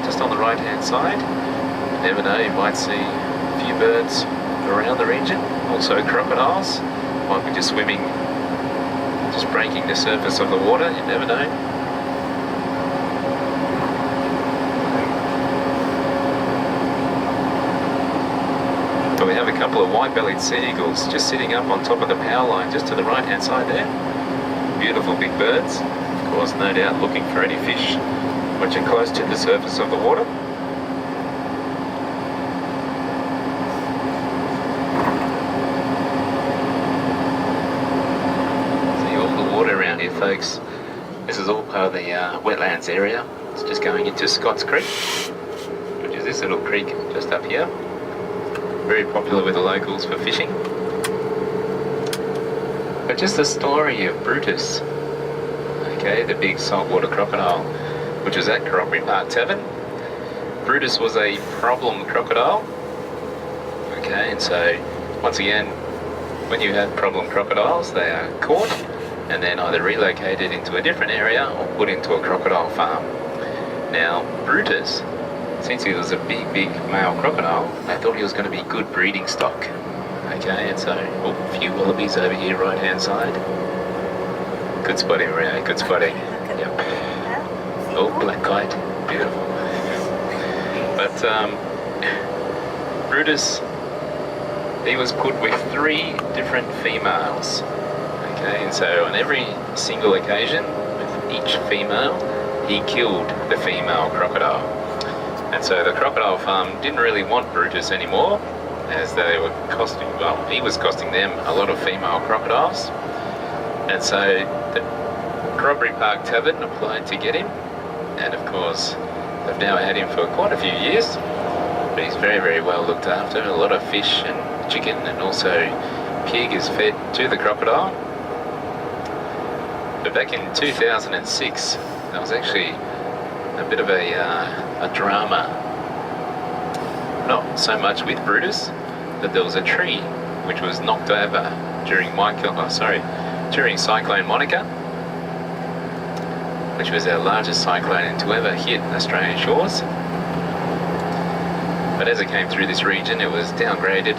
just on the right hand side. You never know, you might see a few birds around the region. Also crocodiles might be just swimming, just breaking the surface of the water, you never know. But we have a couple of white-bellied sea eagles just sitting up on top of the power line just to the right hand side there. Beautiful big birds, of course, no doubt looking for any fish watching close to the surface of the water. See all the water around here, folks. This is all part of the wetlands area. It's just going into Scott's Creek, which is this little creek just up here. Very popular with the locals for fishing. But just the story of Brutus, okay, the big saltwater crocodile, which was at Darwin Kakadu Tavern. Brutus was a problem crocodile, okay, and so once again, when you have problem crocodiles, they are caught and then either relocated into a different area or put into a crocodile farm. Now, Brutus, since he was a big male crocodile, they thought he was going to be good breeding stock. Okay, and so a few wallabies over here, right hand side. Good spotting, Ray, good spotting. Yep. Oh, black kite, beautiful. But Brutus, he was put with 3 different females. Okay, and so on every single occasion, with each female, he killed the female crocodile. And so the crocodile farm didn't really want Brutus anymore, as they were costing, well, he was costing them a lot of female crocodiles. And so the Darwin Kakadu Tavern applied to get him, and of course they've now had him for quite a few years. But he's very well looked after. A lot of fish and chicken and also pig is fed to the crocodile. But back in 2006, there was actually a bit of a drama, not so much with Brutus, but there was a tree which was knocked over during Cyclone Monica, which was our largest cyclone to ever hit Australian shores. But as it came through this region, it was downgraded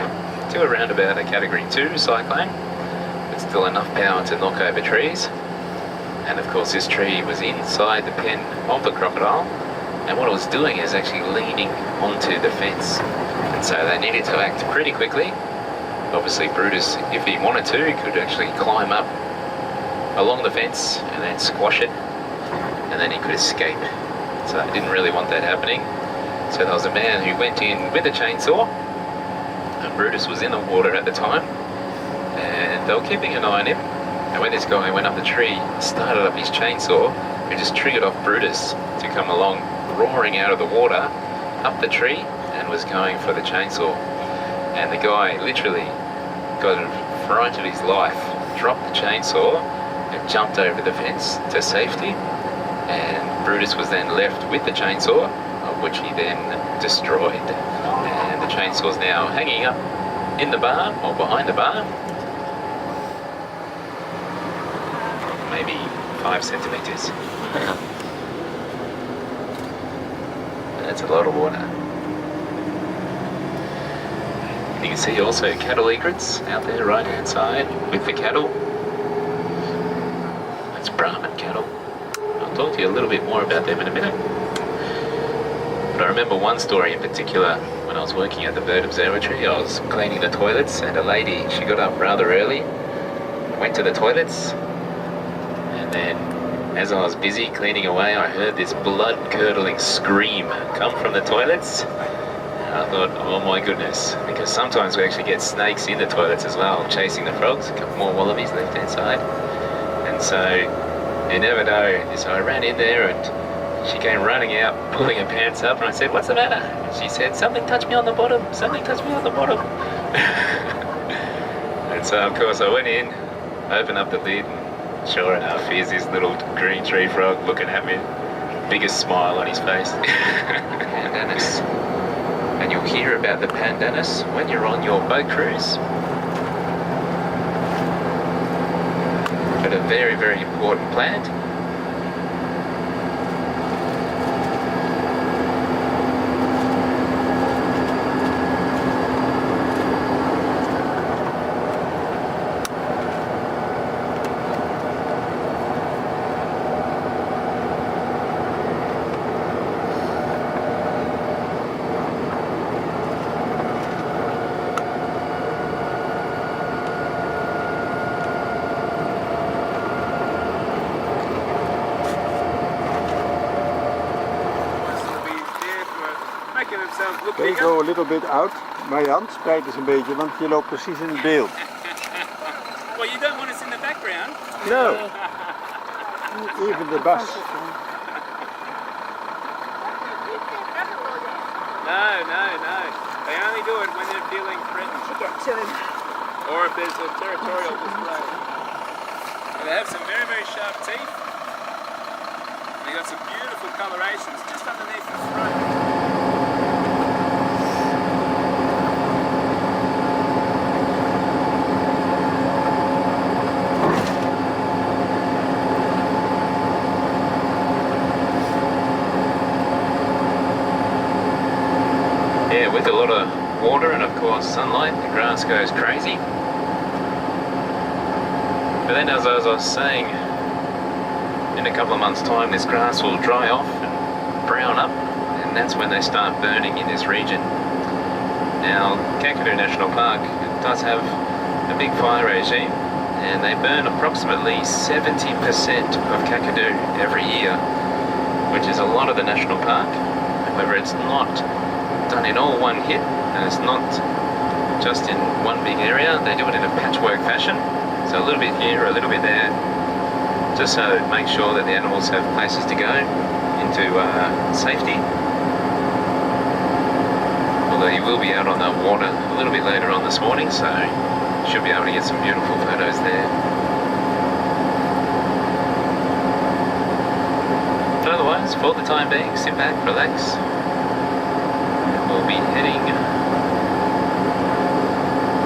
to around about a Category 2 cyclone, but still enough power to knock over trees. And of course this tree was inside the pen of the crocodile, and what it was doing is actually leaning onto the fence. And so they needed to act pretty quickly. Obviously Brutus, if he wanted to, he could actually climb up along the fence and then squash it, and then he could escape. So I didn't really want that happening. So there was a man who went in with a chainsaw, and Brutus was in the water at the time, and they were keeping an eye on him. And when this guy went up the tree, started up his chainsaw, it just triggered off Brutus to come along, roaring out of the water, up the tree, and was going for the chainsaw. And the guy literally got a fright of his life, dropped the chainsaw, and jumped over the fence to safety. And Brutus was then left with the chainsaw, of which he then destroyed. And the chainsaw's now hanging up in the barn, or behind the barn, maybe 5 centimeters. That's a lot of water. You can see also cattle egrets out there, right hand side, with the cattle. That's Brahman cattle. I'll talk to you a little bit more about them in a minute. But I remember one story in particular. When I was working at the bird observatory, I was cleaning the toilets, and a lady, she got up rather early, went to the toilets, and then as I was busy cleaning away, I heard this blood-curdling scream come from the toilets. And I thought, oh my goodness, because sometimes we actually get snakes in the toilets as well, chasing the frogs. A couple more wallabies left-hand side. And so, you never know. So I ran in there, and she came running out, pulling her pants up, and I said, what's the matter? And she said, something touched me on the bottom, something touched me on the bottom. And so of course I went in, opened up the lid, and sure enough, here's this little green tree frog looking at me, biggest smile on his face. Pandanus. And you'll hear about the pandanus when you're on your boat cruise. But a very important plant. Okay, go a little bit out. Marjan, spreid eens een beetje, want je loopt precies in het beeld. Well, you don't want us in the background. No. Even the bus. No. They only do it when they're feeling threatened. To get to him. Or if there's a territorial display. And they have some very, very sharp teeth. They've got some beautiful colorations just underneath the throat. Yeah, with a lot of water and of course sunlight, the grass goes crazy. But then as I was saying, in a couple of months' time this grass will dry off and brown up, and that's when they start burning in this region. Now, Kakadu National Park does have a big fire regime, and they burn approximately 70% of Kakadu every year, which is a lot of the national park. However, it's not done in all one hit, and it's not just in one big area. They do it in a patchwork fashion, so a little bit here, a little bit there, just so it makes sure that the animals have places to go into safety. Although you will be out on the water a little bit later on this morning, so you should be able to get some beautiful photos there. But otherwise, for the time being, sit back, relax. We'll be heading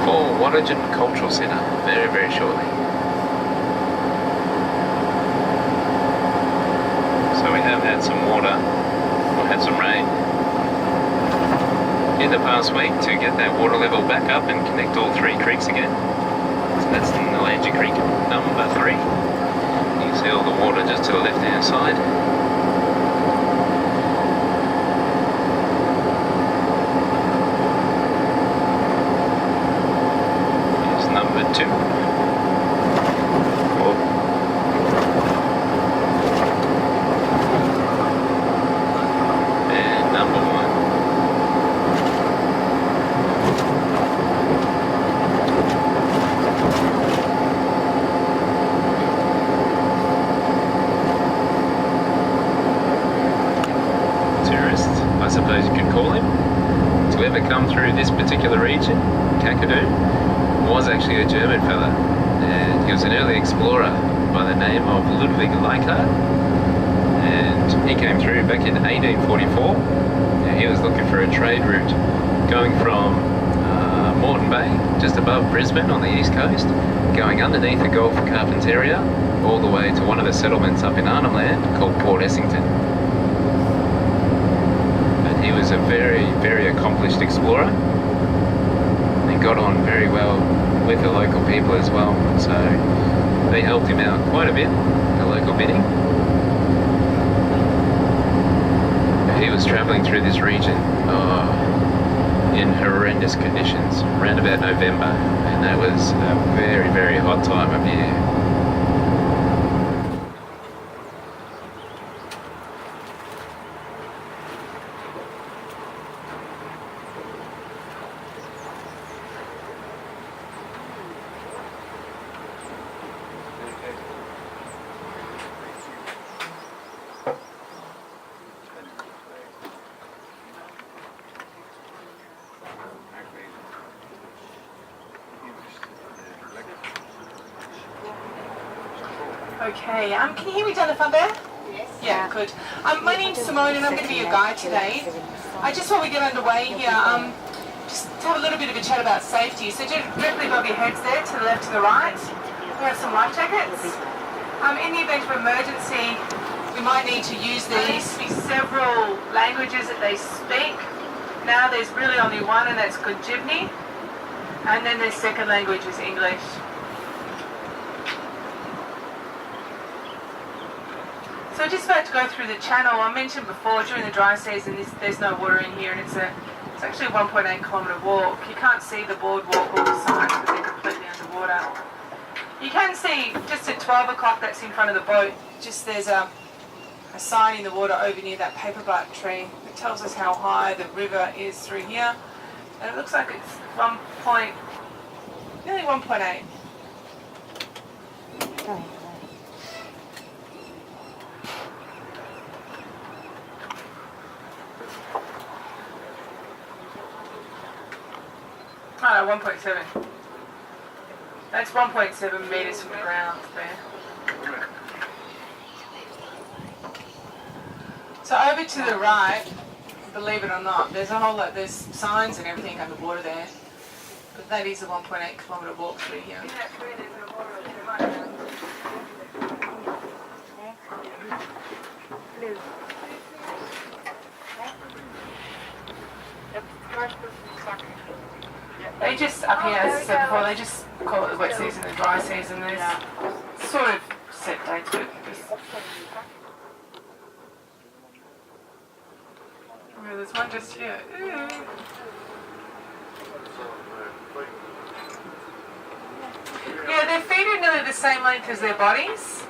for Waterton Cultural Centre very, very shortly. So we have had some water, or had some rain in the past week to get that water level back up and connect all three creeks again. So that's Nalangi Creek number 3. You can see all the water just to the left hand side. Two. And number 1. Tourist, I suppose you could call him, to ever come through this particular region, Kakadu, was actually a German fella, and he was an early explorer by the name of Ludwig Leichhardt, and he came through back in 1844. And he was looking for a trade route going from Moreton Bay, just above Brisbane on the east coast, going underneath the Gulf of Carpentaria, all the way to one of the settlements up in Arnhem Land called Port Essington. And he was a very, very accomplished explorer. Got on very well with the local people as well, so they helped him out quite a bit, the local bidding. He was travelling through this region in horrendous conditions around about November, and that was a very, very hot time of year. Okay, can you hear me down the front there? Yes. Yeah, good. My name's Simone and I'm going to be your guide today. Just while we get underway here, just have a little bit of a chat about safety. So directly above your heads there, to the left, to the right, we have some life jackets. In the event of emergency, we might need to use these. There be several languages that they speak. Now there's really only one, and that's Ojibwe. And then their second language is English. So we're just about to go through the channel. I mentioned before, during the dry season, there's no water in here, and it's actually a 1.8 kilometre walk. You can't see the boardwalk or the signs because they're completely underwater. You can see just at 12 o'clock that's in front of the boat, just there's a sign in the water over near that paper bark tree. The It tells us how high the river is through here. And it looks like it's nearly 1.8. Oh, no, 1.7. That's 1.7 metres from the ground there. So over to the right, believe it or not, there's a whole lot, there's signs and everything underwater there. But that is a 1.8 kilometre walk through here. They just, up here, as I said before, they just call it the wet season and dry season. There's sort of set dates, but oh, there's one just here. Yeah, their feet are nearly the same length as their bodies.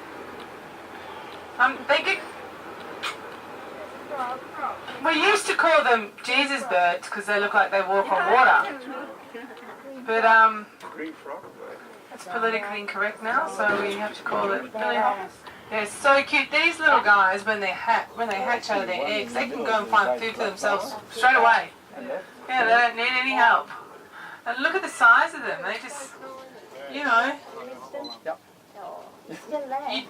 They get. We used to call them Jesus birds because they look like they walk on water. But that's politically incorrect now, so we have to call it billy hoppers. They're so cute. These little guys, when they hatch out of their eggs, they can go and find food for themselves straight away. Yeah, they don't need any help. And look at the size of them. They just, you know. And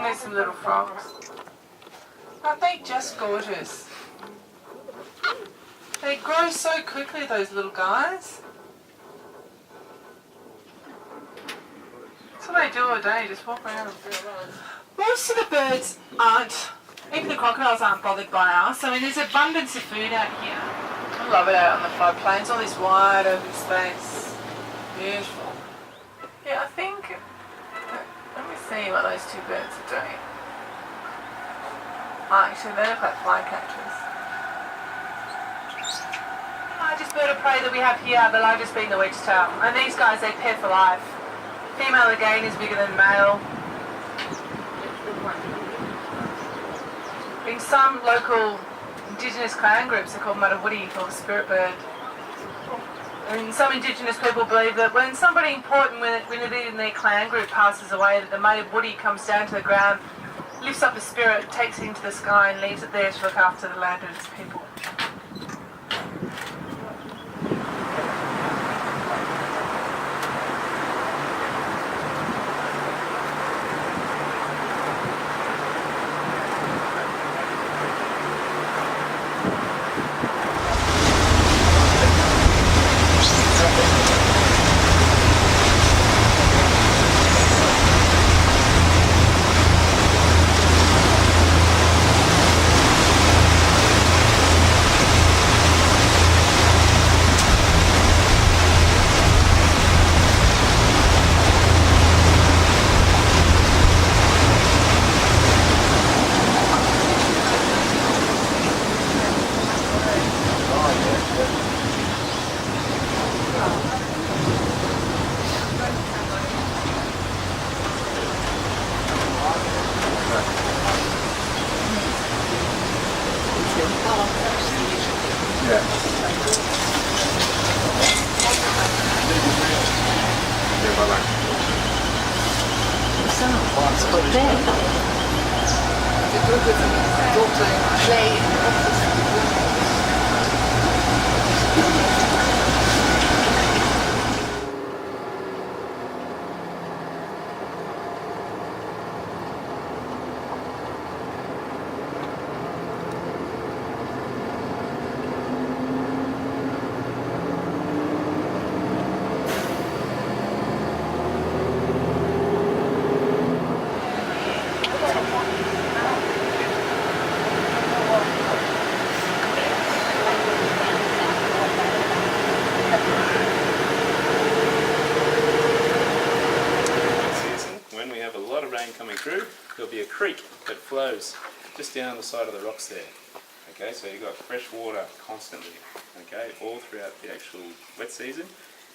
there's some little frogs. Aren't they just gorgeous? They grow so quickly, those little guys. That's what they do all day, just walk around. Most of the birds aren't, even the crocodiles aren't bothered by us. I mean, there's abundance of food out here. I love it out on the floodplains, all this wide open space. Beautiful. Yeah, I think, let me see what those two birds are doing. Oh, actually, they look like flycatchers. Largest bird of prey that we have here, the largest being the wedge-tail. And these guys, they pair for life. Female again is bigger than male. In some local indigenous clan groups, they're called Mudawudi, or spirit bird. And some indigenous people believe that when somebody important within their clan group passes away, that the Mudawudi comes down to the ground, lifts up the spirit, takes it into the sky and leaves it there to look after the land and its people. Coming through, there'll be a creek that flows just down the side of the rocks there. Okay, so you've got fresh water constantly, okay, all throughout the actual wet season.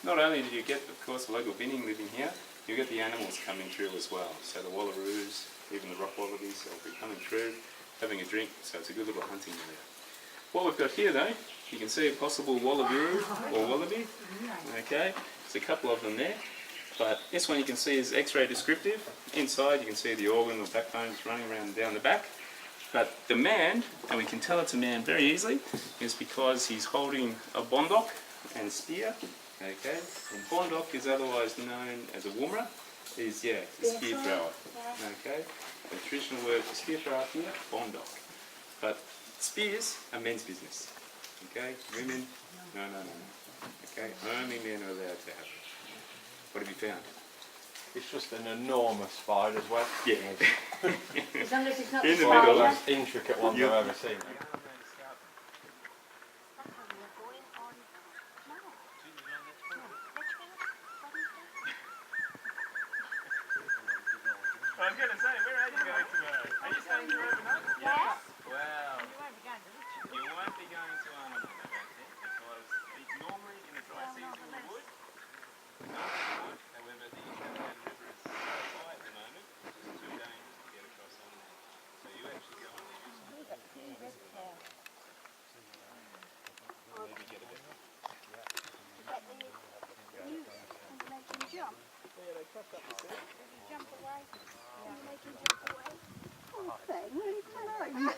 Not only do you get, of course, the local binning living here, you get the animals coming through as well. So the wallaroos, even the rock wallabies, they'll be coming through. having a drink, so it's a good little hunting area. What we've got here though, you can see a possible wallabiru or wallaby. Okay, there's a couple of them there, but this one you can see is X-ray descriptive. Inside you can see the organ or backbones running around down the back. But the man, and we can tell it's a man very easily, is because he's holding a bondok and spear. Okay, and bondok is otherwise known as a woomera, is a spear thrower. Okay, the traditional word for spear thrower here, bondok. But spears are men's business. Okay, women, no. Okay, only men are allowed to have it. What have you found? It's just an enormous spider's web. Yeah. As long as it's not In the One of the middle. most intricate ones I've ever seen. I was going to say, where are you going tomorrow? Are you staying here overnight? Yes. Wow. You won't be going to Richmond. You won't be going to Arnhem, I don't think, because normally in the dry season you would. However, the Kakadu River is so high at the moment, it's just too dangerous to get across on there. So you actually go on there yourself. Maybe get a bit. Jump. Yeah, they cracked up the sea. Jump away. You make him jump away. Oh, Ben, really close.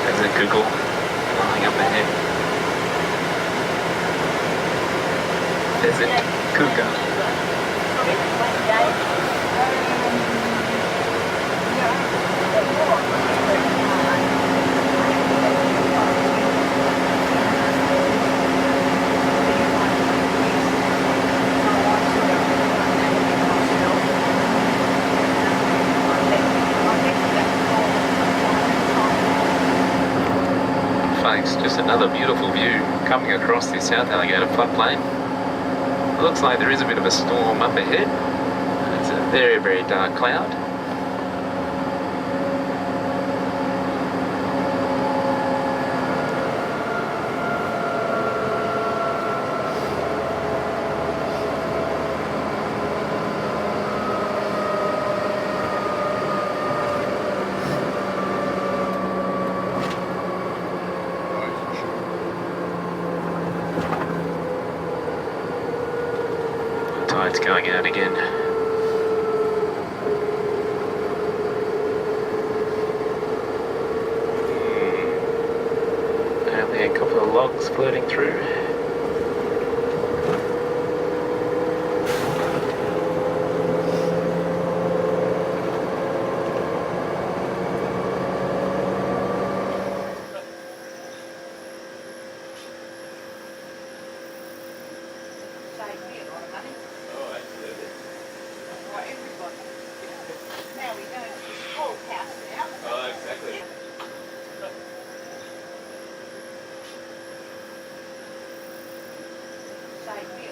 There's a Google flying up ahead. There's a cougar. Folks, just another beautiful view coming across the South Alligator floodplain. It looks like there is a bit of a storm up ahead. It's a very, very dark cloud. Tide's going out again. Only a couple of logs floating through. Now we go to this whole house now. Oh, exactly. Side view.